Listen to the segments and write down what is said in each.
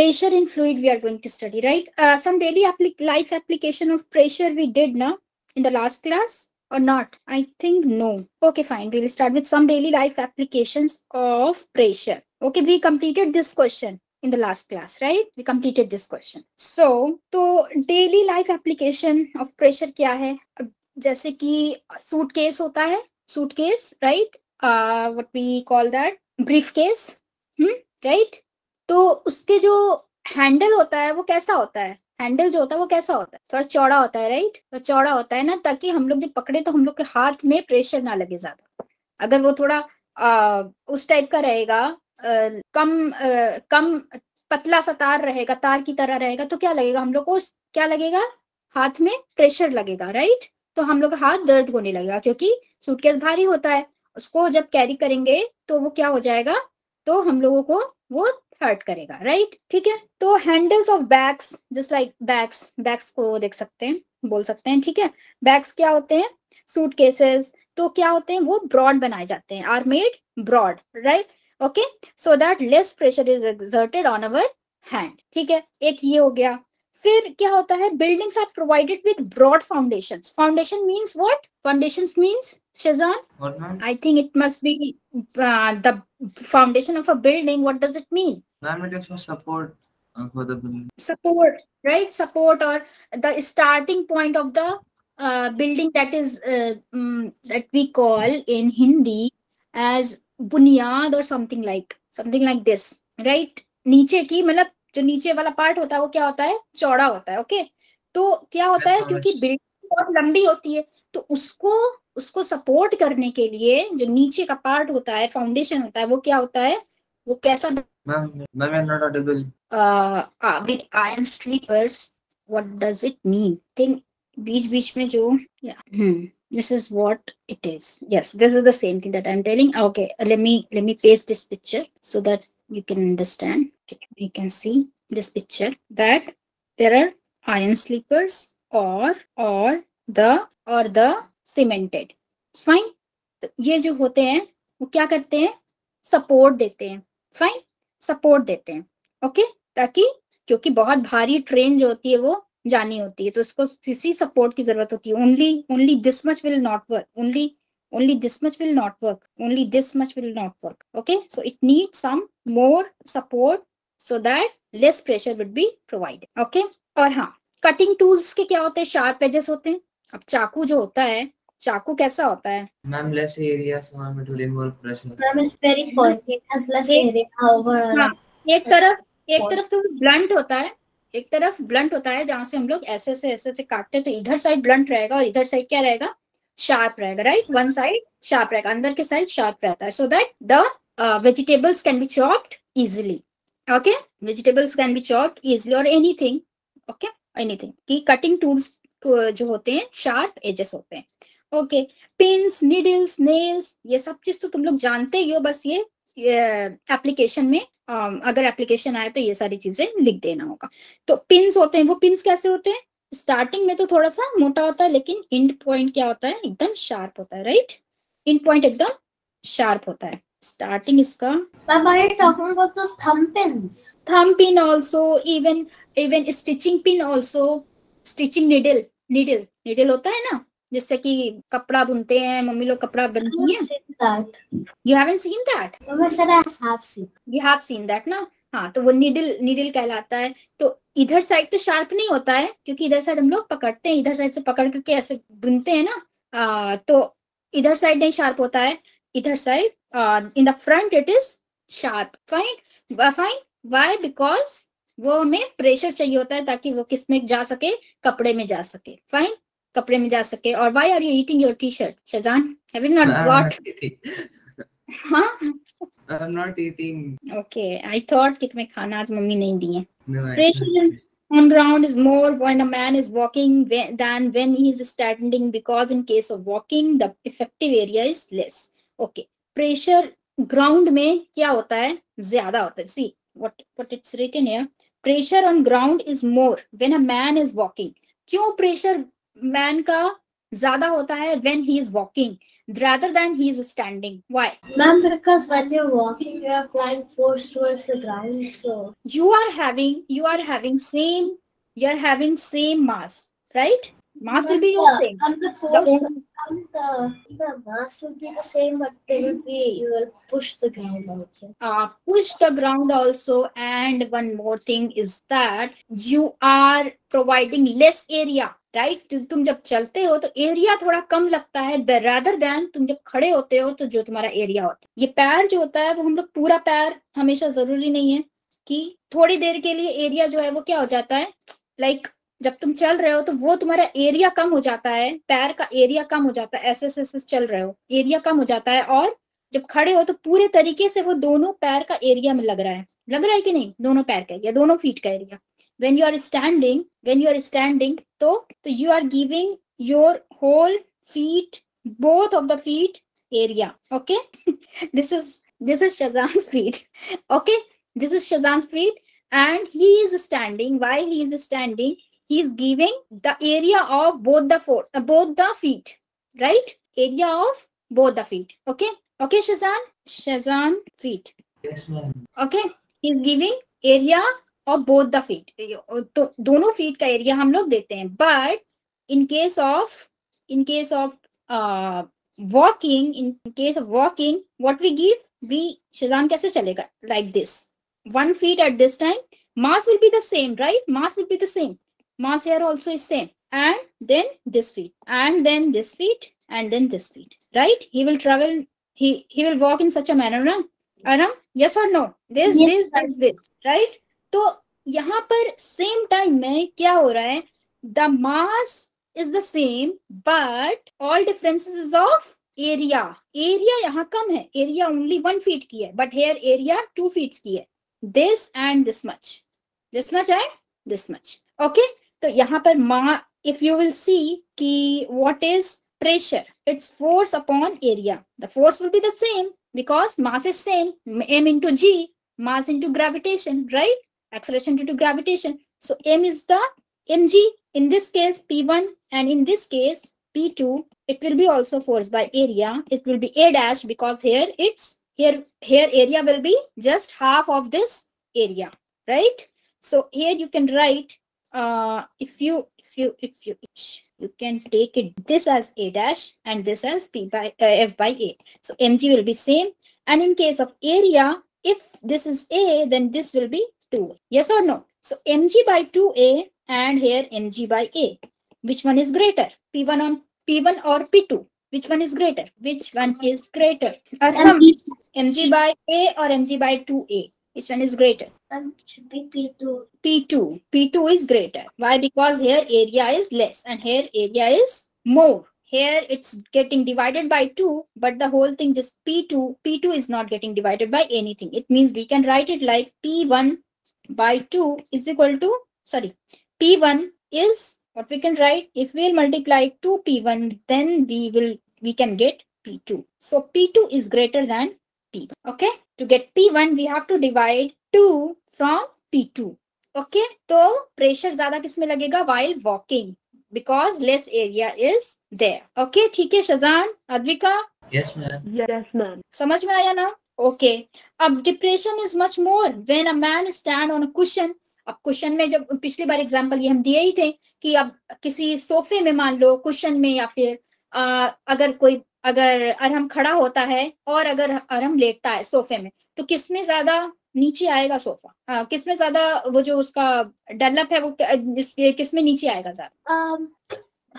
pressure in fluid we are going to study, right? Some daily life application of pressure we did now in the last class or not? I think no. Okay, fine. We'll start with some daily life applications of pressure. Okay, we completed this question in the last class, right? We completed this question. So daily life application of pressure क्या है? जैसे कि suitcase होता है, suitcase, right? What we call that, briefcase, right? तो उसके जो handle होता है वो कैसा होता है? हैंडल जो होता है वो कैसा होता है? थोड़ा चौड़ा होता है, राइट? तो चौड़ा होता है ना, ताकि हम लोग जब पकड़े तो हम लोग के हाथ में प्रेशर ना लगे ज्यादा। अगर वो थोड़ा उस टाइप का रहेगा, कम पतला सा तार रहेगा, तार की तरह रहेगा, तो क्या लगेगा हम लोग को? क्या लगेगा? हाथ में प्रेशर लगेगा, राइट? तो हम लोग का हाथ दर्द होने लगेगा, क्योंकि सूटकेस भारी होता है, उसको जब कैरी करेंगे तो वो क्या हो जाएगा, तो हम लोगों को वो हर्ट करेगा, राइट? ठीक है। तो handles of bags, just like bags, bags को देख सकते हैं, बोल सकते हैं, ठीक है? बैग्स क्या होते हैं? सूटकेसेस। तो क्या होते हैं? वो ब्रॉड बनाए जाते हैं, are made broad, right? Okay, so that less pressure is exerted on our hand, ठीक है? एक ये हो गया। फिर क्या होता है? Buildings are provided with broad foundations. Foundation means what? Foundations means, Shazan? What, ma'am? I think it must be the foundation of a building. What does it mean? Ma'am, it is for support for the building. Support, right? Support, or the starting point of the building, that is that we call in Hindi as bunyad or something like this, right? नीचे की, मतलब जो नीचे वाला part होता है वो क्या होता है? चौड़ा होता है, ओके? तो क्या होता है, क्योंकि बिल्डिंग बहुत लंबी होती है, तो उसको सपोर्ट करने के लिए जो नीचे का पार्ट होता है, फाउंडेशन होता है, वो क्या होता है? वो कैसा? Ma'am, I'm not audible. With iron sleepers, what does it mean? Think बीच में जो, yeah. This is what it is. Yes, this is the same thing that I'm telling. Okay, let me paste this picture so that you can understand. Okay, you can see this picture, that there are iron sleepers or the cemented. Fine. ये जो होते हैं वो क्या करते हैं? Support देते हैं। फाइन, सपोर्ट देते हैं, ओके? ताकि, क्योंकि बहुत भारी ट्रेन जो होती है वो जानी होती है, तो उसको किसी सपोर्ट की जरूरत होती है। Only this much will not work, only this much will not work, only this much will not work, okay? So it need some more support so that less pressure would be provided, okay? और हाँ, cutting tools के क्या होते हैं? Sharp edges होते हैं। अब चाकू जो होता है, चाकू कैसा होता है? Ma'am, less area, so ma'am, it will be more pressure. Ma'am, it's very pointy. It has less area. However, हाँ, एक तरफ तो ब्लंट होता है, एक तरफ ब्लंट होता है, जहां से हम लोग ऐसे से काटते हैं, तो इधर साइड ब्लंट रहेगा और इधर साइड क्या रहेगा? शार्प रहेगा, राइट? वन साइड शार्प रहेगा, अंदर के साइड शार्प रहता है, so that the vegetables can be chopped easily, okay? Vegetables can be chopped easily or anything, okay? Anything कि कटिंग टूल्स जो होते हैं शार्प एजेस होते हैं, ओके? पिंस, नीडल्स, नेल्स, ये सब चीज तो तुम लोग जानते ही हो, बस ये एप्लीकेशन में अगर एप्लीकेशन आए तो ये सारी चीजें लिख देना होगा। तो पिंस होते हैं, वो पिंस कैसे होते हैं? स्टार्टिंग में तो थोड़ा सा मोटा होता है, लेकिन एंड पॉइंट क्या होता है? एकदम शार्प होता है, राइट? एंड पॉइंट एकदम शार्प होता है। स्टार्टिंग इसका, Ma'am, are you talking about those thumb pins? thumb pin also, even stitching pin also, stitching needle होता है ना, जिससे कि कपड़ा बुनते हैं, मम्मी लोग कपड़ा बनती है। You haven't seen that? Mama said I have seen. You have seen that ना? हाँ, तो वो नीडल कहलाता है। तो इधर साइड तो शार्प नहीं होता है, क्योंकि इधर साइड हम लोग पकड़ते हैं, इधर साइड से पकड़ करके ऐसे बुनते हैं ना, तो इधर साइड नहीं शार्प होता है, इधर side in the front it is sharp. Fine, why? Because वो हमें प्रेशर चाहिए होता है, ताकि वो किस में जा सके? कपड़े में जा सके। फाइन, कपड़े में जा सके। और why are you eating your T shirt, Shazan? Have you not got? हाँ, I'm not eating. Okay, I thought कि तुम्हें खाना आज मम्मी नहीं दी है। No, Pressure on ground is more when a man is walking than when he is standing, because in case of walking the effective area is less. Okay, pressure ground में क्या होता है? ज्यादा होता है। See what it's written here. Pressure on ground is more when a man is walking. क्यों pressure man का ज्यादा होता है when he is walking rather than he is standing. Why? Ma'am, because when you're walking, you're applying force towards the ground, so You are having same mass, right? Mass will be your same. and the The force only and the mass will be the same, but they will be, you will push the ground also. push the ground also, and one more thing is that you are providing less area, right? तुम जब चलते हो तो area थोड़ा कम लगता है rather than तुम जब खड़े होते हो तो जो तुम्हारा एरिया होता है। ये पैर जो होता है वो हम लोग पूरा पैर हमेशा जरूरी नहीं है कि थोड़ी देर के लिए एरिया जो है वो क्या हो जाता है, लाइक जब तुम चल रहे हो तो वो तुम्हारा एरिया कम हो जाता है, पैर का एरिया कम हो जाता है, ऐसे ऐसे चल रहे हो एरिया कम हो जाता है, और जब खड़े हो तो पूरे तरीके से वो दोनों पैर का एरिया में लग रहा है कि नहीं, दोनों पैर का या दोनों फीट का area. when you are standing तो you are giving your whole feet, both of the feet area. Okay. this is Shazan's feet. Okay, this is Shazan's feet, and he is standing. While he is standing, he is giving the area of both the feet, right? Area of both the feet. Okay. Okay, Shazan feet. Yes, ma'am. Okay, he is giving area of both the feet. तो दोनों feet का area हम लोग देते हैं, but in case of walking, what we give, Shazan कैसे चलेगा? Like this, 1 feet at this time, mass will be the same, right? Mass will be the same. Mass here also is same, and then this feet, and then this feet, and then this feet, right? He will travel. He will walk in such a manner, na? Aram, yes or no? This, right? तो यहाँ पर same time में क्या हो रहा है? The mass is the same, but all differences is of area. Area यहाँ कम है. Area only 1 feet की है, but here area 2 feet की है. This and this much. This much and this much. Okay? तो यहाँ पर if you will see कि what is pressure, it's force upon area. The force will be the same because mass is same, m into g, mass into gravitation, right? Acceleration due to gravitation. So m is the mg, in this case p1, and in this case p2. It will be also force by area. It will be a dash because here area will be just half of this area, right? So here you can write, if you can take it this as a dash and this as f by a. So mg will be same, and in case of area, if this is a, then this will be 2. Yes or no? So mg by 2a and here mg by a. Which one is greater? P1 or P2? Which one is greater? mg by a or mg by 2a? Which one is greater? Should be P2. P2 is greater. Why? Because here area is less and here area is more. Here it's getting divided by 2, but the whole thing just P2 is not getting divided by anything. It means we can write it like P1 by 2 is equal to, P1 is what we can write. If we'll multiply 2 P1, then we can get P2. So P2 is greater than P1. Okay. To get P1, we have to divide 2 from P2. Okay. तो pressure ज़्यादा किसमें लगेगा? While walking, because less area is there. Okay. ठीक है शजान, Advika? Yes, ma'am. Yes, ma'am. समझ में आया ना? Okay. अब depression is much more when a man stand on a cushion. अब कुशन में जब पिछली बार एग्जांपल ये हम दिए ही थे कि अब किसी सोफे में मान लो कुशन में, या फिर अगर अरहम खड़ा होता है और अगर अरहम लेटता है सोफे में, तो किसमें ज्यादा नीचे आएगा सोफा? किसमें ज्यादा वो जो उसका डेवलप है वो किसमें नीचे आएगा ज्यादा?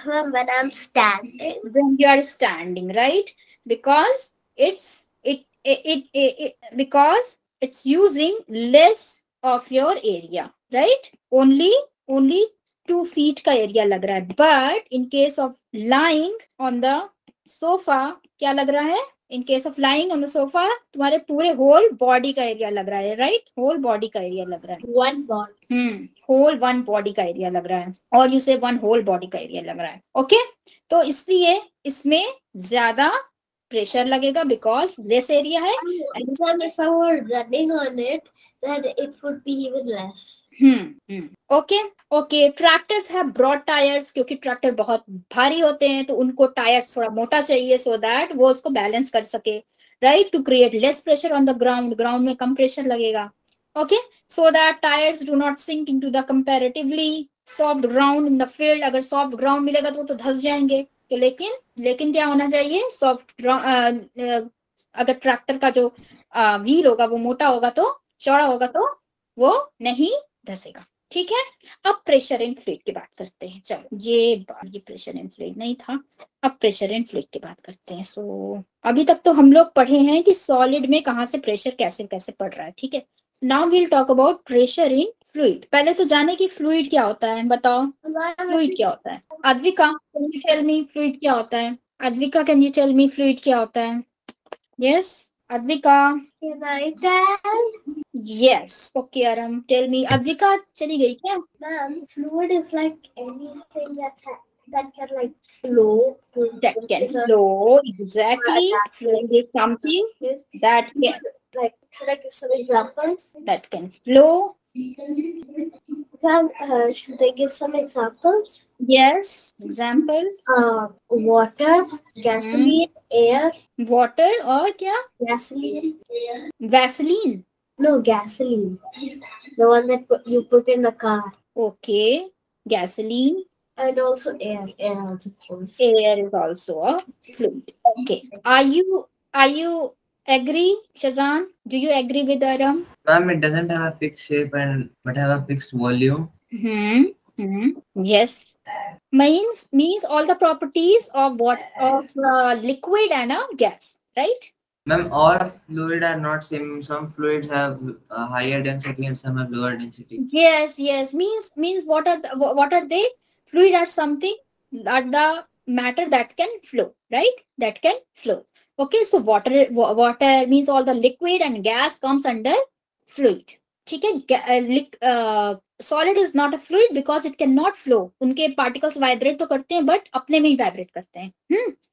When I'm standing. When you are standing, right? Because because it's using less of your area, right? Only 2 feet का एरिया लग रहा है, but in case of lying on the sofa क्या लग रहा है? In case of lying on the sofa तुम्हारे पूरे whole body का एरिया लग रहा है, right? Whole body का एरिया लग रहा है. One body. whole 1 body का एरिया लग रहा है, और you say 1 whole body का एरिया लग रहा है. Okay? तो इसलिए इसमें ज्यादा प्रेशर लगेगा because less area है. And if I were running on it, then it would be even less. Okay okay, tractors have broad tyres, क्योंकि ट्रैक्टर बहुत भारी होते हैं तो उनको टायर्स थोड़ा मोटा चाहिए, सो दैट वो उसको बैलेंस कर सके, right, to create less pressure on the ground, ground में कम प्रेशर लगेगा, okay, so that tyres do not sink into the comparatively soft ground in the field. अगर सॉफ्ट ग्राउंड मिलेगा तो वो तो धंस जाएंगे, तो लेकिन क्या होना चाहिए, सॉफ्ट ग्राउंड, अगर ट्रैक्टर का जो व्हील होगा वो मोटा होगा तो चौड़ा होगा तो वो नहीं धसेगा, ठीक है। अब प्रेशर इन फ्लूइड की बात करते हैं, चलो ये प्रेशर इन फ्लूइड नहीं था, अब प्रेशर इन फ्लूइड की बात करते हैं। सो अभी तक तो हम लोग पढ़े हैं कि सॉलिड में कहाँ से प्रेशर कैसे कैसे पड़ रहा है, ठीक है। Now we'll talk about pressure in fluid. पहले तो जाने की फ्लूइड क्या होता है, बताओ फ्लूइड क्या होता है। Advika can you tell me fluid क्या होता है, Advika can you tell me fluid क्या होता है। Yes Advika, Can I tell? Yes okay आरम टेल मी। अद्विका चली गई क्या? Ma'am, fluid is like anything that can like flow. That can flow, exactly. Fluid is something Yes. that can Like, should I give some examples? flow. Ma'am, should I give some examples? Yes, example. Water, gasoline, air, Water or क्या? gasoline. Vaseline. No, gasoline. The one that you put in a car. Okay, gasoline. And also air. Air also flows. Air is also a fluid. Okay, are you agree, Shazan? Do you agree with Aram? Ma'am, it doesn't have a fixed shape but have a fixed volume. Yes. Means all the properties of liquid and a gas, right? Ma'am, all fluid are not same. Some fluids have a higher density and some have lower density. Yes. Means what are they? Fluid are something that the matter that can flow, right? That can flow. Okay, so water means all the liquid and gas comes under fluid. ठीक है, solid is not a fluid because it cannot flow. उनके particles vibrate तो करते हैं but अपने में ही vibrate करते हैं,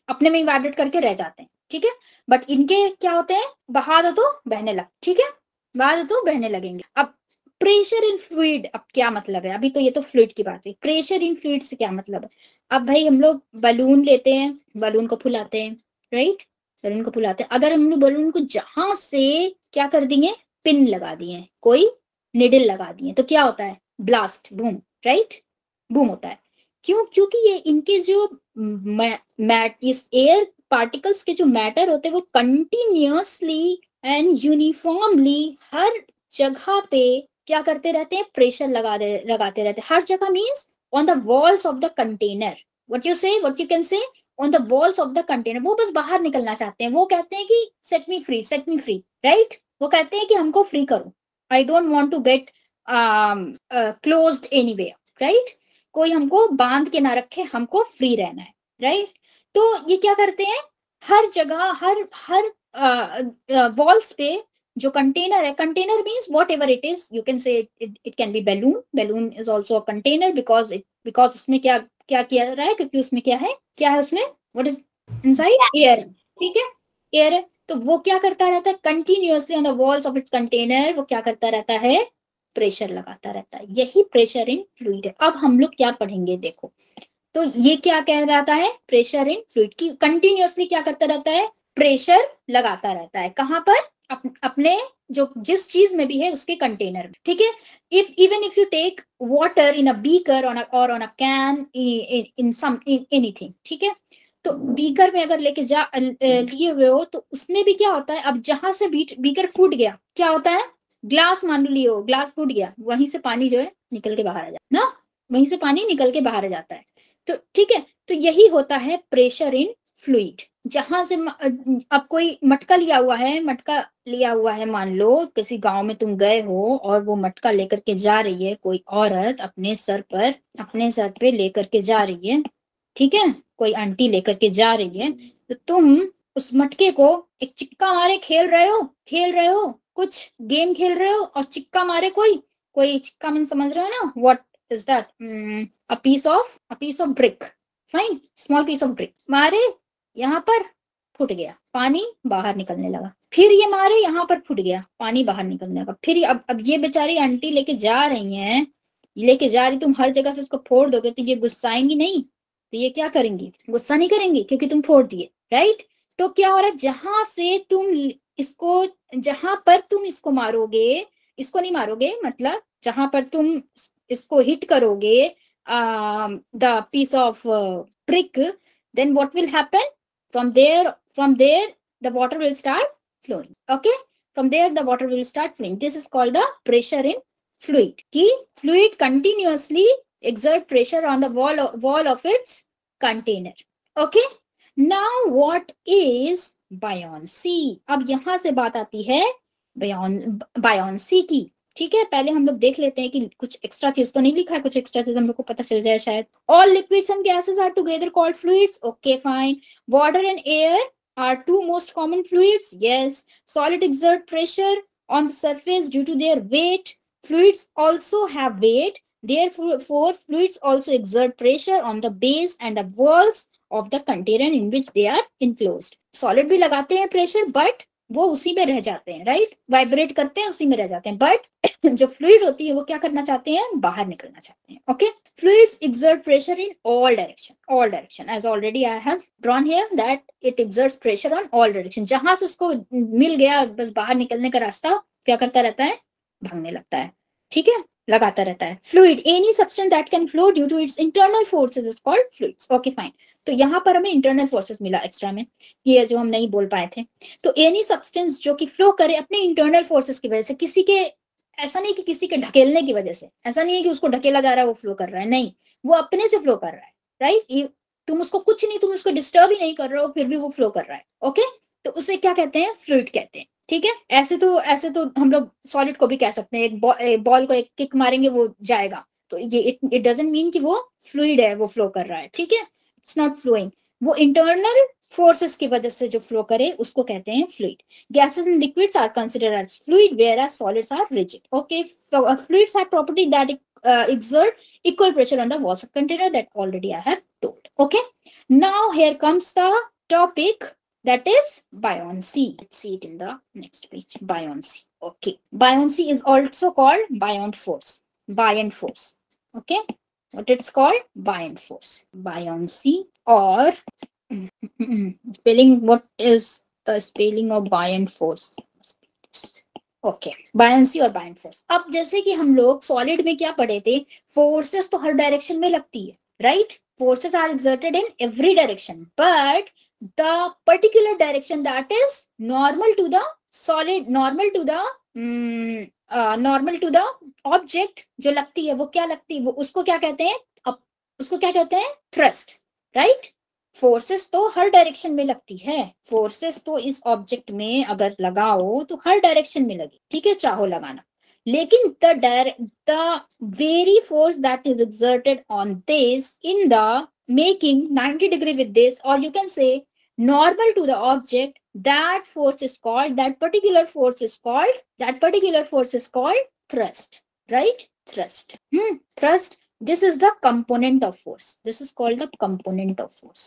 अपने में ही vibrate करके रह जाते हैं, ठीक है। बट इनके क्या होते हैं, बहा दो तो बहने लग, ठीक है, बहा दो तो बहने लगेंगे। अब प्रेशर इन फ्लूइड, अब क्या मतलब है, अभी तो ये तो फ्लूइड की बात है, प्रेशर इन फ्लूइड से क्या मतलब है। अब भाई हम लोग बलून लेते हैं, बलून को फुलाते हैं, राइट, बलून को फुलाते हैं। अगर हमने बलून को जहां से क्या कर दिए, पिन लगा दिए, कोई निडल लगा दिए, तो क्या होता है, ब्लास्ट, बूम, राइट, बूम होता है। क्यों? क्योंकि ये इनके जो इस एयर पार्टिकल्स के जो मैटर होते हैं वो कंटिन्यूअसली एंड यूनिफॉर्मली हर जगह पे क्या करते रहते हैं, प्रेशर लगाते रहते हैं। हर जगह means on the walls of the container, what you can say on the walls of the container. वो बस बाहर निकलना चाहते हैं, वो कहते हैं कि सेट मी फ्री, राइट, वो कहते हैं कि हमको फ्री करो, I don't want to get closed anywhere, right, कोई हमको बांध के ना रखे, हमको फ्री रहना है, राइट। तो ये क्या करते हैं, हर जगह हर वॉल्स पे जो कंटेनर है, container means what ever it is, you can say it can be balloon is also a container because उसमें क्या किया रहा है, क्योंकि उसमें क्या है उसमें, व्हाट इज इनसाइड, एयर, ठीक है, एयर है। तो वो क्या करता रहता है, continuously on the walls of its container वो क्या करता रहता है, प्रेशर लगाता रहता है। यही प्रेशर इन फ्लूइड है। अब हम लोग क्या पढ़ेंगे, देखो, तो ये क्या कह रहता है, प्रेशर इन फ्लूइड की कंटिन्यूअसली क्या करता रहता है, प्रेशर लगाता रहता है। कहां पर, अपने जो जिस चीज में भी है उसके कंटेनर में, ठीक है। Even if you take water in a beaker और on a can in some anything, ठीक है, तो बीकर में अगर लेके लिए हुए हो तो उसमें भी क्या होता है, अब जहां से बीकर फूट गया, क्या होता है, ग्लास मान लियो, ग्लास फूट गया, वहीं से पानी जो है निकल के बाहर आ जाता है ना, वहीं से पानी निकल के बाहर आ जाता है। तो ठीक है, तो यही होता है प्रेशर इन फ्लूइड। जहां से अब कोई मटका लिया हुआ है, मान लो किसी गांव में तुम गए हो और वो मटका लेकर के जा रही है कोई औरत, अपने सर पे लेकर के जा रही है, ठीक है, कोई आंटी लेकर के जा रही है, तो तुम उस मटके को एक चिक्का मारे खेल रहे हो, कुछ गेम खेल रहे हो और चिक्का मारे, कोई चिक्का में समझ रहे हो ना, what is that, a piece of brick, fine, small piece of brick मारे यहाँ पर फूट गया, पानी बाहर निकलने लगा। फिर ये मारे यहाँ पर फूट गया, पानी बाहर निकलने लगा। फिर अब ये बेचारी आंटी लेके जा रही हैं, लेके जा रही, तुम हर जगह से उसको फोड़ दोगे तो ये गुस्साएंगी नहीं? तो ये क्या करेंगी? गुस्सा नहीं करेंगी क्योंकि तुम फोड़ दिए, राइट? तो क्या हो रहा है, जहां से तुम इसको, जहां पर तुम इसको मारोगे, इसको नहीं मारोगे, मतलब जहां पर तुम इसको हिट करोगे the piece of brick, then what will happen? From there the water will start flowing. Okay, from there the water will start flowing. This is called the pressure in fluid. कि fluid continuously exert pressure on the wall of its container. Okay, now what is buoyancy? अब यहां से बात आती है buoyancy की। ठीक है, पहले हम लोग देख लेते हैं कि कुछ एक्स्ट्रा चीज तो नहीं लिखा है, कुछ एक्स्ट्रा चीज हम लोग को पता चल जाए शायद। All liquids and gases are together called fluids. Okay fine. Water and air are two most common fluids. Yes. Solid exert pressure on the surface due to their weight. Fluids also have weight. Therefore, fluids also exert pressure on the base and the walls of the container in which they are enclosed. Solid भी लगाते हैं pressure, but वो उसी में रह जाते हैं, right? Vibrate करते हैं, उसी में रह जाते हैं। बट जो फ्लूइड होती है वो क्या करना चाहते हैं? बाहर निकलना चाहते हैं। Okay, fluids exert pressure in all direction, as already I have drawn here that it exerts pressure on all direction. जहां से उसको मिल गया बस बाहर निकलने का रास्ता क्या करता रहता है? भागने लगता है। ठीक है, लगाता रहता है। Fluid, any substance that can flow due to its internal forces is called fluids. Okay fine. तो यहाँ पर हमें इंटरनल फोर्सेस मिला एक्स्ट्रा में, ये जो हम नहीं बोल पाए थे। तो एनी सब्सटेंस जो कि फ्लो करे अपने इंटरनल फोर्सेस की वजह से, किसी के, ऐसा नहीं कि किसी के ढकेलने की वजह से, ऐसा नहीं है कि उसको ढकेला जा रहा है वो फ्लो कर रहा है, नहीं, वो अपने से फ्लो कर रहा है, राइट? तुम उसको कुछ नहीं, तुम उसको डिस्टर्ब ही नहीं कर रहे हो, फिर भी वो फ्लो कर रहा है। ओके, तो उसे क्या कहते हैं? फ्लूइड कहते हैं। ठीक है, ऐसे तो हम लोग सॉलिड को भी कह सकते हैं, एक बॉल को एक किक मारेंगे वो जाएगा, तो ये इट डजंट मीन कि वो फ्लूइड है, वो फ्लो कर रहा है। ठीक है, इट्स नॉट फ्लोइंग, वो इंटरनल फोर्सेस की वजह से जो फ्लो करे उसको कहते हैं fluid. Gases and liquids are considered as fluid whereas solids are rigid. Okay, fluids have property that exert equal pressure on the walls of container, that already I have told. Okay, now here comes the topic, that is buoyancy. Let's see it in the next page. Buoyancy. Okay, buoyancy is also called buoyant force. Buoyant force. Okay, what it's called? Buoyant force. Buoyancy, or spelling, what is the spelling of buoyant force? Okay, buoyancy और buoyant force. अब जैसे कि हम लोग solid में क्या पढ़े थे, फोर्सेस तो हर डायरेक्शन में लगती है, right? Forces are exerted in every direction, but the particular direction that is normal to the solid, normal to the object जो लगती है, वो क्या लगती है? वो उसको क्या कहते हैं? उसको क्या कहते हैं? Thrust, right? फोर्सेस तो हर डायरेक्शन में लगती है, फोर्सेस तो इस ऑब्जेक्ट में अगर लगाओ तो हर डायरेक्शन में लगे, ठीक है, चाहो लगाना, लेकिन the very force that is exerted on this in the making 90 degree with this, or you can say normal to the object, that force is called, that particular force is called thrust, right? Thrust, this is the component of force, this is called the component of force.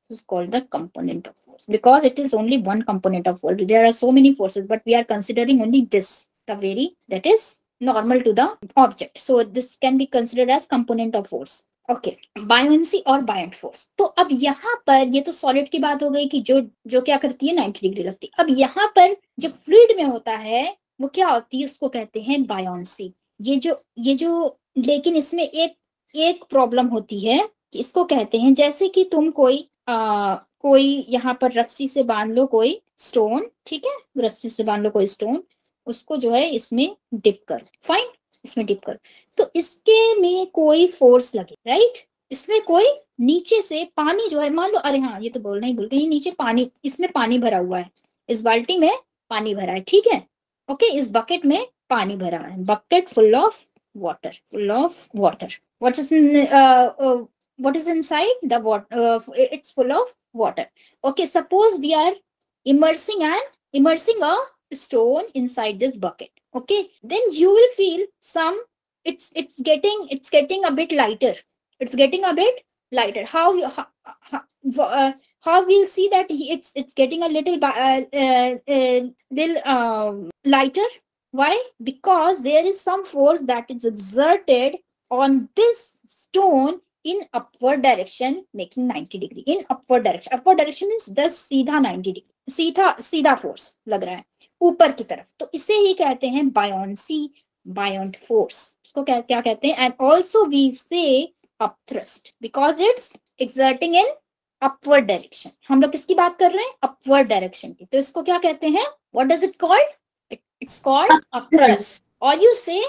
This is called the component of force because it is only one component of force. There are so many forces, but we are considering only this, the very, that is normal to the object. So this can be considered as component of force. Okay, buoyancy और buoyant force. तो अब यहाँ पर ये तो solid की बात हो गई कि जो क्या करती है, 90 डिग्री लगती है। अब यहाँ पर जो फ्लूइड में होता है वो क्या होती है, उसको कहते हैं बायोंसी। ये जो लेकिन इसमें एक प्रॉब्लम होती है कि इसको कहते हैं, जैसे कि तुम कोई यहाँ पर रस्सी से बांध लो कोई स्टोन, ठीक है, रस्सी से बांध लो कोई स्टोन, उसको जो है इसमें डिप करो, फाइन, इसमें डिप करो, तो इसके में कोई फोर्स लगे, राइट? इसमें कोई नीचे से पानी जो है, मान लो, अरे हाँ ये तो बोलना ही भूल गई, नीचे पानी, इसमें पानी भरा हुआ है, इस बाल्टी में पानी भरा है, ठीक है, ओके, इस बकेट में पानी भरा है, bucket full of water, what is inside the water? It's full of water. Okay, suppose we are immersing a stone inside this bucket. Okay, then you will feel it's getting a bit lighter. How how we'll see that it's getting a little lighter? Why? Because there is some force that is exerted on this stone in upward direction, making 90 degree. In upward direction, upward direction is 10 सीधा 90 degree, सीधा सीधा force लग रहा है ऊपर की तरफ, तो इसे ही कहते हैं बायोन्सी, बायोंट फोर्स, उसको क्या क्या कहते हैं? एंड ऑल्सो वी से upthrust because it's exerting in upward direction. हम लोग किसकी बात कर रहे हैं? अपवर्ड डायरेक्शन की, तो इसको क्या कहते हैं? What does it called? It's called upthrust. Or you say,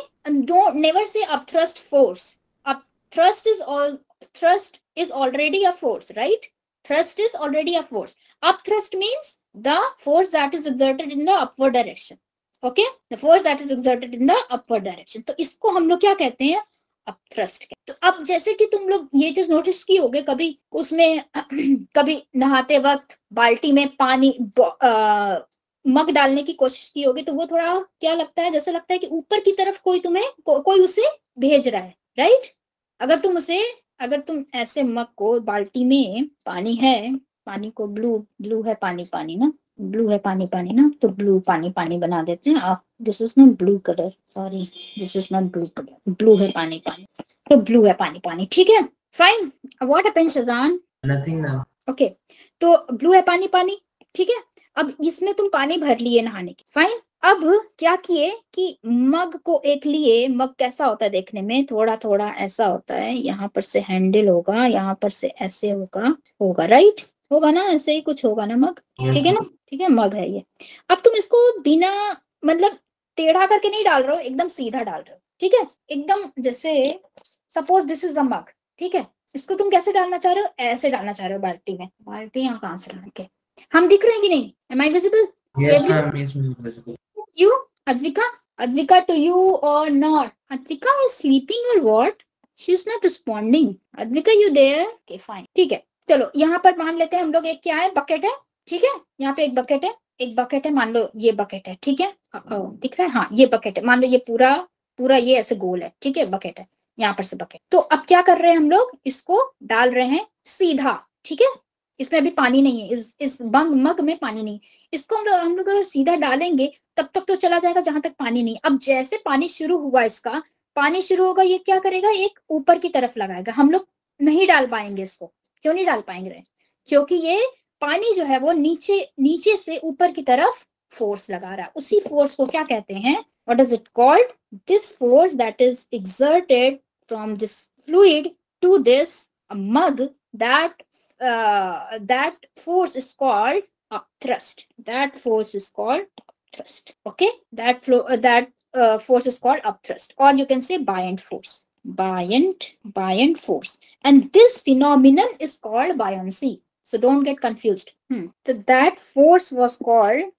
don't never say upthrust force. Upthrust is already a force, right? Thrust is already a force. Upthrust means the force that is exerted in the upward direction. Okay, the force that is exerted in the upward direction. तो इसको हम लोग क्या कहते हैं? Upthrust. तो अब जैसे कि तुम लोग ये चीज नोटिस की होगे, कभी उसमें कभी नहाते वक्त बाल्टी में पानी मग डालने की कोशिश की होगी, तो वो थोड़ा क्या लगता है? जैसे लगता है कि ऊपर की तरफ कोई तुम्हें कोई उसे भेज रहा है, राइट? अगर तुम ऐसे मग को, बाल्टी में पानी है, पानी को ब्लू है पानी ना, ब्लू है पानी ना, तो ब्लू पानी बना देते हैं आप। This is not blue colour, sorry, this is not blue colour, blue है पानी, तो ब्लू है पानी, ठीक है, fine. What happened Shazan? Nothing ना। ओके, तो ब्लू है पानी, ठीक है। अब इसमें तुम पानी भर लिए नहाने की, फाइन। अब क्या किए कि मग को एक लिए, मग कैसा होता है देखने में? थोड़ा थोड़ा ऐसा होता है, यहाँ पर से हैंडल होगा, यहाँ पर से ऐसे होगा, राइट? होगा ना, ऐसे ही कुछ होगा ना मग, ठीक है ना? ठीक है, मग है ये। अब तुम इसको बिना मतलब टेढ़ा करके नहीं डाल रहे हो, एकदम सीधा डाल रहे हो, ठीक है, एकदम। जैसे सपोज दिस इज द मग, ठीक है, इसको तुम कैसे डालना चाह रहे हो? ऐसे डालना चाह रहे हो बाल्टी में। बाल्टी यहाँ कहाँ से रखे? हम दिख रहे हैं कि नहीं? Am I visible? Yes, ma'am. Yes, ma'am. Visible. You, Advika, to you or not? Advika is sleeping or what? She's not responding. Advika, you there? Okay, fine. ठीक है, चलो यहाँ पर मान लेते हैं हम लोग, एक क्या है? बकेट है, ठीक है। यहाँ पे एक बकेट है, मान लो ये बकेट है, ठीक है। दिख रहा है? हाँ, ये बकेट है, मान लो ये पूरा ये ऐसे गोल है, ठीक है, बकेट है, यहाँ पर से बकेट। तो अब क्या कर रहे हैं हम लोग? इसको डाल रहे हैं सीधा, ठीक है। इसमें अभी पानी नहीं है, इस मग में पानी नहीं। इसको हम लोग अगर सीधा डालेंगे तब तक तो चला जाएगा जहां तक पानी नहीं। अब जैसे पानी शुरू हुआ, इसका पानी शुरू होगा, ये क्या करेगा? एक ऊपर की तरफ लगाएगा। हम लोग नहीं डाल पाएंगे इसको। क्यों नहीं डाल पाएंगे? क्योंकि ये पानी जो है वो नीचे से ऊपर की तरफ फोर्स लगा रहा है। उसी फोर्स को क्या कहते हैं? What is it called? This force that is exerted from this fluid to this mug, that force is called upthrust. That force is called upthrust. Okay, that force is called upthrust, or you can say buoyant force. Buoyant force, and this phenomenon is called buoyancy. So don't get confused. So that force was called,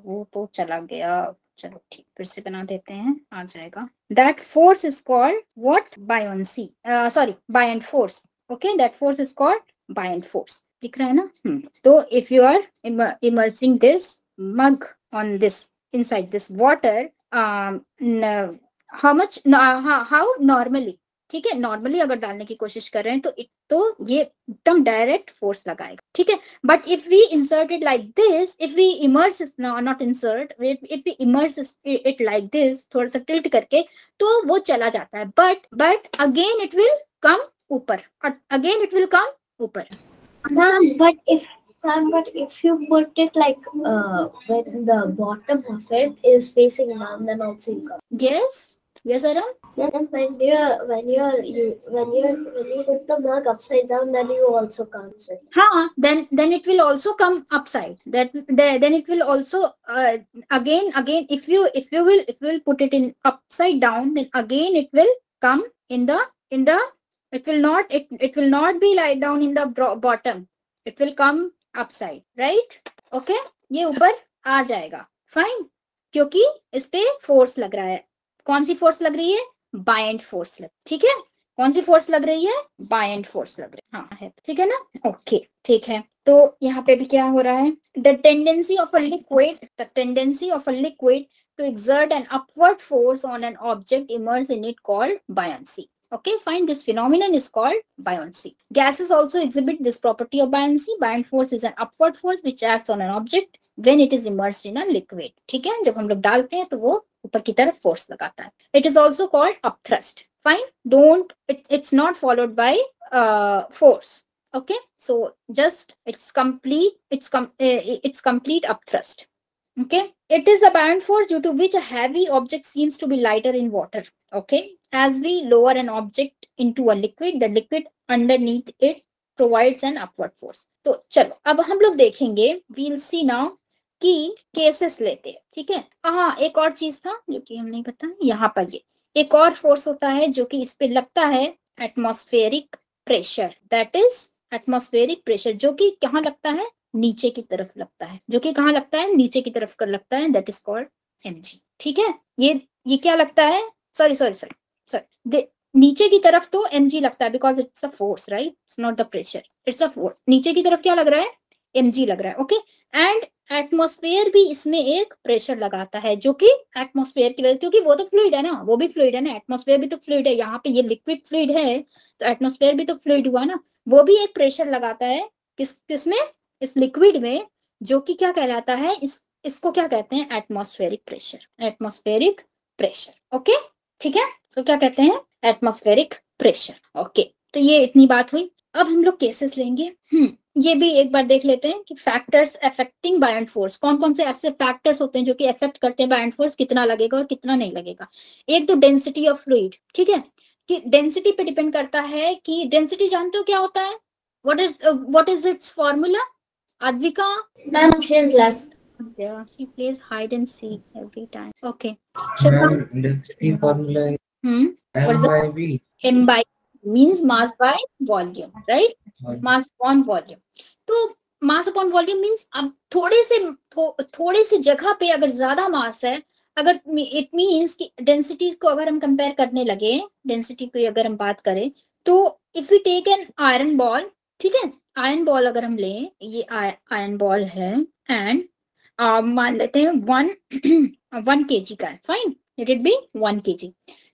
वो तो चला गया, चलो ठीक, फिर से बना देते हैं, आ जाएगा। That force is called what? Buoyancy. Buoyant force. Okay, that force is called buoyant force. दिख रहा है ना? तो if you are immersing this mug on this, inside this water, how normally, ठीक है, नॉर्मली अगर डालने की कोशिश कर रहे हैं तो ये एकदम डायरेक्ट फोर्स लगाएगा, ठीक है। But if we insert it like this, if we immerse not insert, if we immerse it like this, थोड़ा सा टिल्ट करके, तो वो चला जाता है। But again it will come ऊपर, again it will come ऊपर। But if you put it like when the bottom of it is facing down, then also you come. Yes, Aram. Then when you put the mug upside down, then you also come. Then it will also come upside. Then it will also again if you will put it in upside down, then again it will come in the it will not be lie down in the bottom. It will come upside, right? Okay, ये ऊपर आ जाएगा, fine, क्योंकि इस पे force लग रहा है। कौन सी फोर्स लग रही है? बायंट फोर्स लग, ठीक है। कौन सी फोर्स लग रही है? बायंट फोर्स लग रही है, हाँ है, ठीक है ना? ओके, ठीक है। तो यहाँ पे भी क्या हो रहा है? The tendency of a liquid to exert an upward force on an object immersed in it called buoyancy. Okay, fine. This phenomenon is called buoyancy. Gases also exhibit this property of buoyancy. Buoyant force is an upward force which acts on an object when it is immersed in a liquid. ठीक है, जब हम लोग डालते हैं तो वो ऊपर की तरफ force लगाता है. It is also called upthrust. Fine. It's not followed by force. Okay, so just it's complete upthrust. Okay, it is a buoyant force due to which a heavy object seems to be lighter in water. Okay, as we lower an object into a liquid, the liquid underneath it provides an upward force. तो चलो अब हम लोग देखेंगे, we'll see now कि cases लेते हैं. ठीक है, हाँ एक और चीज था जो कि हम नहीं पता, यहाँ पर ये एक और फोर्स होता है जो कि इस पे लगता है, atmospheric pressure. That is atmospheric pressure, जो कि कहाँ लगता है, नीचे की तरफ लगता है. जो कि कहाँ लगता है, नीचे की तरफ कर लगता है. That is called mg. ठीक है, ये क्या लगता है, सॉरी नीचे की तरफ तो mg लगता है because it's a force, right, it's not the pressure, it's a force. नीचे की तरफ क्या लग रहा है, mg लग रहा है. ओके, एंड एटमॉस्फेयर भी इसमें एक प्रेशर लगाता है, जो कि एटमॉस्फेयर की वजह, क्योंकि वो तो फ्लूइड है ना, वो भी फ्लूइड है ना, एटमॉस्फेयर भी तो फ्लूइड है. यहाँ पे ये लिक्विड फ्लूइड है तो एटमॉस्फेयर भी तो फ्लूइड हुआ ना, वो भी एक प्रेशर लगाता है किसमें, इस लिक्विड में, जो कि क्या कहलाता है, इसको क्या कहते हैं, atmospheric pressure. Atmospheric pressure. Okay, ठीक है, तो क्या कहते हैं, एटमॉस्फेरिक प्रेशर. ओके, तो ये इतनी बात हुई. अब हम लोग केसेस लेंगे. ये भी एक बार देख लेते हैं कि फैक्टर्स अफेक्टिंग बायोंट फोर्स, कौन कौन से ऐसे फैक्टर्स होते हैं जो कि अफेक्ट करते हैं बायोंट फोर्स, कितना लगेगा और कितना नहीं लगेगा. एक तो डेंसिटी ऑफ फ्लूइड. ठीक है, कि डेंसिटी पे डिपेंड करता है, कि डेंसिटी जानते हो क्या होता है, what is its formula, Advika? Ma'am, she is left. Yeah, she plays hide and seek every time. Okay. Ma'am, density formula is What is m by v. m by means mass by volume, right? Mass upon volume. तो mass upon volume means अब थोड़े से जगह पे अगर ज्यादा मास है, अगर इट मीन्स कि डेंसिटी को अगर हम कंपेयर करने लगे, डेंसिटी की अगर हम बात करें, तो if we take an iron ball, ठीक है, आयरन बॉल अगर हम लें, ये आयरन बॉल है, एंड मान लेते हैं 1 kg का है. Fine, let it be 1 kg.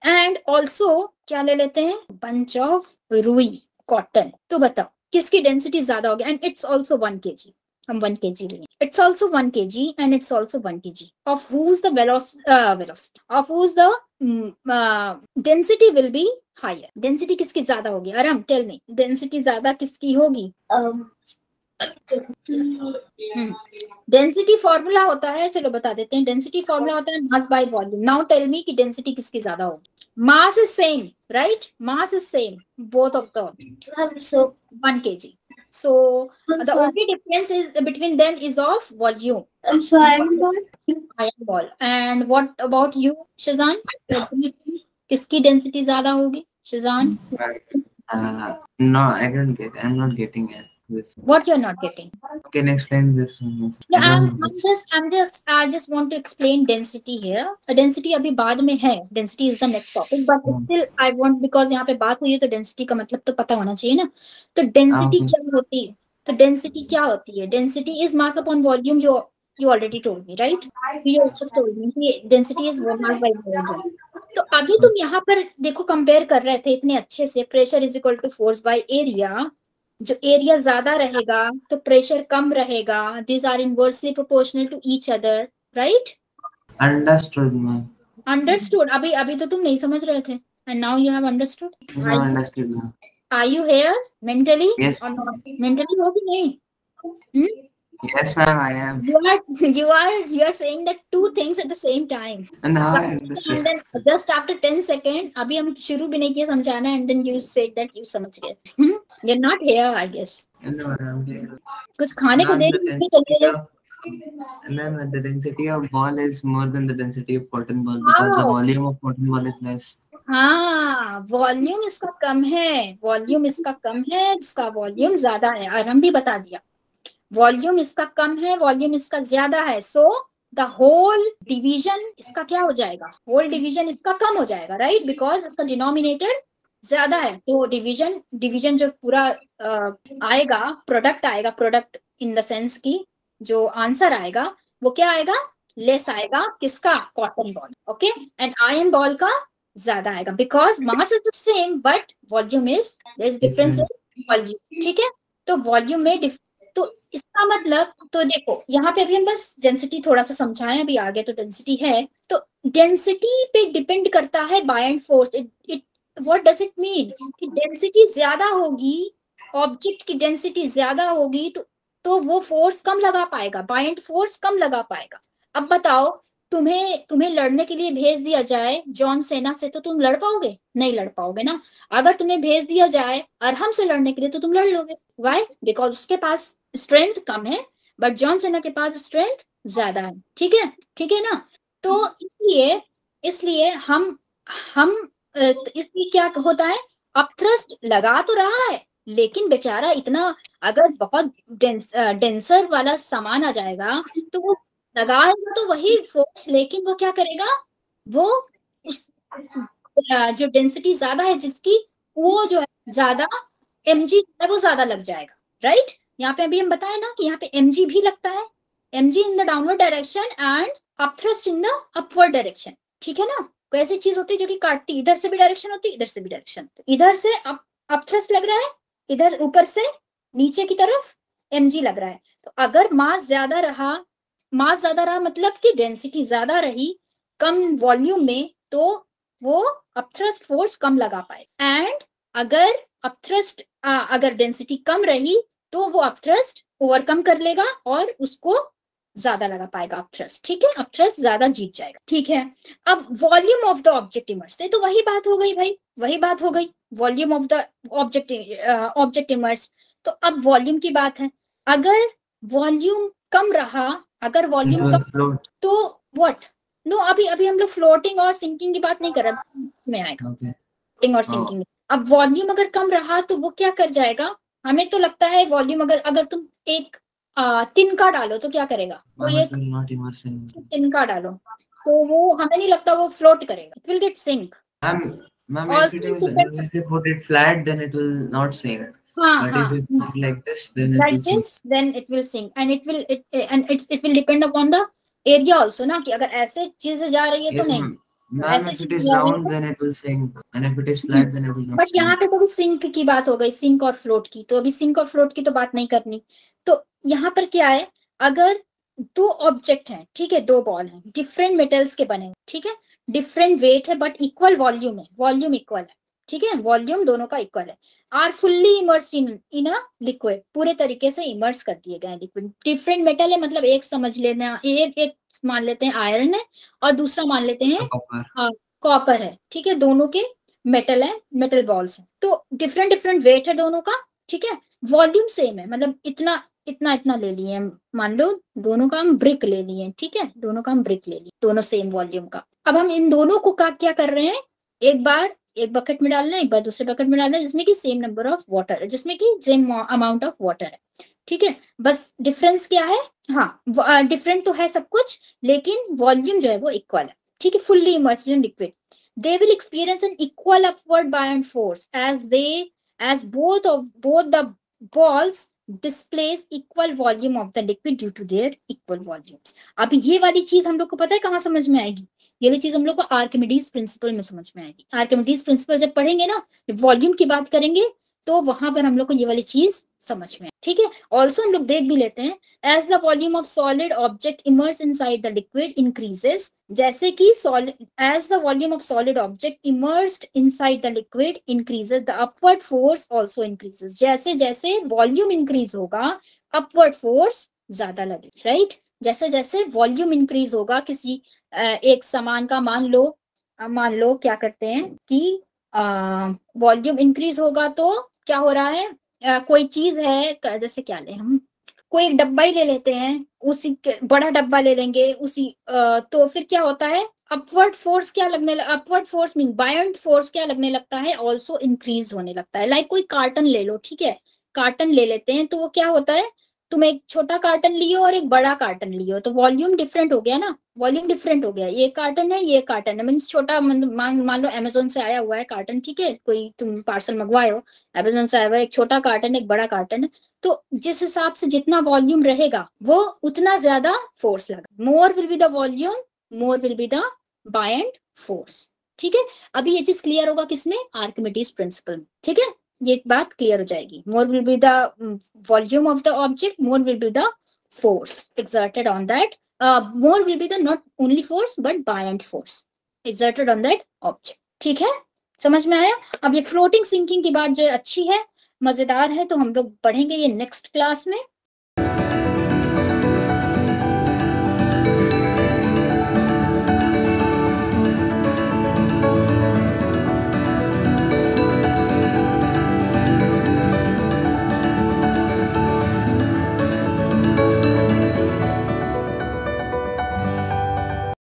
And also क्या ले लेते हैं, बंच ऑफ रुई कॉटन. तो बताओ किसकी डेंसिटी ज्यादा होगी, एंड इट्स ऑल्सो 1 kg. हम 1 kg लेंगे, it's also 1 kg and it's also 1 kg. Of whose the velocity of whose the density will be higher. Density किसकी ज्यादा होगी, आराम टेल मी, डेंसिटी ज्यादा किसकी होगी. डेंसिटी फॉर्मूला होता है, चलो बता देते हैं, डेंसिटी फॉर्मूला होता है mass by volume. Now tell me कि डेंसिटी किसकी ज्यादा होगी. Mass is same, right, mass is same both of the, So 1 kg. So the only difference is between them is of volume. iron ball. Iron ball. And what about you, Shazan? किसकी density ज्यादा होगी, Shazan? No, I'm not getting it. This. What you're not getting? Can you explain this one? Yeah, I just want to explain density here. Density अभी बाद में है. Density is the next topic, but still I want, because यहाँ पे बात हुई है तो density का मतलब तो पता होना चाहिए ना. तो density क्या होती है? तो density क्या होती है? Density is mass upon volume, जो you already told me, right? You also told me कि density is mass by volume. तो अभी तुम यहाँ पर देखो कंपेयर कर रहे थे इतने अच्छे से, pressure is equal to force by area. जो एरिया ज्यादा रहेगा तो प्रेशर कम रहेगा. These are inversely proportional to each other, right? Understood, ma'am. Understood. अभी तो तुम नहीं समझ रहे थे, and now you have understood. No, understood, ma'am. Are you here mentally Yes. और नॉट मेंटली, हो कि नहीं? Yes, ma'am, I am. You are saying that two things at the same time. Now I And understood. then just after 10 seconds, अभी हम शुरू भी नहीं किया समझाना, and then you said that you समझ गए. You're not here, I guess. No, I'm here. कुछ खाने को Ma'am, दे the रही density of- and then the density of ball is more than the density of cotton ball because the Wow. volume of cotton ball is less. हाँ, volume इसका कम है, volume इसका कम है, इसका वॉल्यूम ज्यादा है. और हम भी बता दिया, वॉल्यूम इसका कम है, वॉल्यूम इसका ज्यादा है. सो द होल डिवीजन इसका क्या हो जाएगा, होल डिवीजन इसका कम हो जाएगा, राइट, बिकॉज इसका डिनोमिनेटर ज्यादा है. तो डिवीजन जो पूरा आएगा, प्रोडक्ट इन द सेंस की जो आंसर आएगा वो क्या आएगा, लेस आएगा. किसका, cotton ball. Okay, and iron ball का ज्यादा आएगा, because mass is the same but volume is, there is difference in volume, ठीक है। तो वॉल्यूम में तो इसका मतलब, तो देखो यहाँ पे अभी हम बस डेंसिटी थोड़ा सा समझाएं, अभी आगे तो डेंसिटी है। तो डेंसिटी पे डिपेंड करता है buoyant force. It what does it mean कि डेंसिटी ज्यादा होगी, ऑब्जेक्ट की डेंसिटी ज्यादा होगी तो वो फोर्स कम लगा पाएगा, बायंड फोर्स कम लगा पाएगा। अब बताओ, तुम्हें लड़ने के लिए भेज दिया जाए जॉन सेना से, तो तुम लड़ पाओगे? नहीं लड़ पाओगे ना। अगर तुम्हें भेज दिया जाए अरहम से लड़ने के लिए, तो तुम लड़ लोगे। वाई? बिकॉज उसके पास स्ट्रेंथ कम है, बट जॉन सेना के पास स्ट्रेंथ ज्यादा है, ठीक है, ठीक है ना। तो इसलिए इसलिए हम इसलिए क्या होता है, अपथ्रस्ट लगा तो रहा है, लेकिन बेचारा इतना, अगर बहुत डेंसर वाला सामान आ जाएगा तो वो लगाएगा तो वही फोर्स, लेकिन वो क्या करेगा, वो उस जो डेंसिटी ज्यादा है जिसकी, वो जो है ज्यादा mg है, वो ज्यादा लग जाएगा, राइट। यहाँ पे अभी हम बताए ना कि यहाँ पे mg भी लगता है, mg in the downward direction and upthrust in the upward direction, ठीक है ना। कोई ऐसी चीज होती है जो कि काटती, इधर से भी डायरेक्शन होती है, इधर से भी डायरेक्शन, तो इधर से अपथ्रस्ट लग रहा है, इधर ऊपर से नीचे की तरफ mg लग रहा है। तो अगर मास ज्यादा रहा, मतलब कि डेंसिटी ज्यादा रही कम वॉल्यूम में, तो वो अपथ्रस्ट फोर्स कम लगा पाए। एंड अगर अगर डेंसिटी कम रही तो वो अपथ्रस्ट ओवरकम कर लेगा और उसको ज्यादा लगा पाएगा अपथ्रस्ट, ठीक है, अपथ्रस्ट ज्यादा जीत जाएगा, ठीक है। अब volume of the object immerse, तो वही बात हो गई भाई, वही बात हो गई, volume of the object immerse. तो अब वॉल्यूम की बात है, अगर वॉल्यूम कम रहा, अगर वॉल्यूम कम, तो व्हाट, नो अभी हम लोग फ्लोटिंग और सिंकिंग की बात नहीं कर रहे, में आएगा फ्लोटिंग और सिंकिंग। अब वॉल्यूम अगर कम रहा तो वो क्या कर जाएगा, हमें तो लगता है वॉल्यूम अगर तुम एक तिनका डालो तो क्या करेगा, तो ये तिनका डालो तो वो हमें नहीं लगता वो फ्लोट करेगा, it will get sink. Ma'am, if you put it flat, then it will not sink. But if you put it like this, then like this, then it will sink, and it will depend upon the area also ना, कि अगर ऐसे चीजें जा रही है तो नहीं। Ma'am, if it is round, then it will sink, and if it is flat, then it will not but sink. यहाँ पे तो भी सिंक की बात हो गई, सिंक और फ्लोट की, तो अभी सिंक और फ्लोट की तो बात नहीं करनी। तो यहाँ पर क्या है, अगर दो ऑब्जेक्ट हैं, ठीक है, दो बॉल हैं, डिफरेंट मेटल्स के बने, ठीक है, डिफरेंट वेट है बट इक्वल वॉल्यूम है, वॉल्यूम इक्वल है, ठीक है, वॉल्यूम दोनों का इक्वल है, are fully immersed in a liquid, पूरे तरीके से इमर्स कर दिए गए लिक्विड। डिफरेंट मेटल है, मतलब एक समझ लेना, एक मान लेते हैं आयरन है और दूसरा मान लेते हैं कॉपर है, ठीक है, दोनों के मेटल है, मेटल बॉल्स है, तो डिफरेंट वेट है दोनों का, ठीक है, वॉल्यूम सेम है, मतलब इतना ले लिए, मान लो दोनों का हम ब्रिक ले लिए, ठीक है, दोनों का हम ब्रिक ले लिए, दोनों सेम वॉल्यूम का। अब हम इन दोनों को क्या कर रहे हैं, एक बार एक बकेट में डालना है, एक बार दूसरे बकेट में डालना है, जिसमें कि सेम नंबर ऑफ वाटर है, जिसमें कि सेम अमाउंट ऑफ वाटर है, ठीक है, बस डिफरेंस क्या है, हाँ डिफरेंट तो है सब कुछ, लेकिन वॉल्यूम जो है वो इक्वल है, ठीक है, fully immersed in liquid. They will experience an equal upward buoyant force as both the balls displace equal volume of the liquid due to their equal volumes. अब ये वाली चीज हम लोग को पता है कहाँ समझ में आएगी, ये वाली चीज हम लोग को आर्किमिडीज प्रिंसिपल में समझ में आएगी। आर्किमिडीज प्रिंसिपल जब पढ़ेंगे ना, वॉल्यूम की बात करेंगे, तो वहां पर हम लोग को ये वाली चीज समझ में, ठीक है। ऑल्सो हम लोग देख भी लेते हैं, as the volume of solid object immerse inside the liquid increases, जैसे कि as the volume of solid object immersed inside the liquid increases, the upward force also increases, जैसे जैसे वॉल्यूम इंक्रीज होगा अपवर्ड फोर्स ज्यादा लगे, right. जैसे जैसे volume increase होगा किसी एक सामान का, मान लो क्या करते हैं कि वॉल्यूम इंक्रीज होगा तो क्या हो रहा है, कोई चीज है, जैसे क्या ले हम, कोई एक डब्बा ही ले लेते हैं, उसी बड़ा डब्बा ले लेंगे उसी, तो फिर क्या होता है, अपवर्ड फोर्स क्या लगने, upward force mean buoyant force क्या लगने लगता है, ऑल्सो इंक्रीज होने लगता है। लाइक कोई कार्टन ले लो, ठीक है, कार्टन ले लेते हैं, तो वो क्या होता है, तुम एक छोटा कार्टन लियो और एक बड़ा कार्टन लियो, तो वॉल्यूम डिफरेंट हो गया ना, वॉल्यूम डिफरेंट हो गया, ये कार्टन है ये कार्टन है, मीन्स छोटा, मान लो अमेजोन से आया हुआ है कार्टन, ठीक है, कोई तुम पार्सल मंगवाए हो अमेजोन से आया हुआ है, एक छोटा कार्टन एक बड़ा कार्टन है, तो जिस हिसाब से जितना वॉल्यूम रहेगा वो उतना ज्यादा फोर्स लगा, more will be the volume more will be the buoyant force, ठीक है, अभी ये चीज क्लियर होगा किसमें, आर्किमिडीज प्रिंसिपल में। ठीक है, ये बात क्लियर हो जाएगी। More will be the volume of the object, more will be the force exerted on that, more will be the not only force but buoyant force exerted on that object। ठीक है, समझ में आया। अब ये floating sinking की बात जो अच्छी है, मजेदार है, तो हम लोग पढ़ेंगे ये नेक्स्ट क्लास में।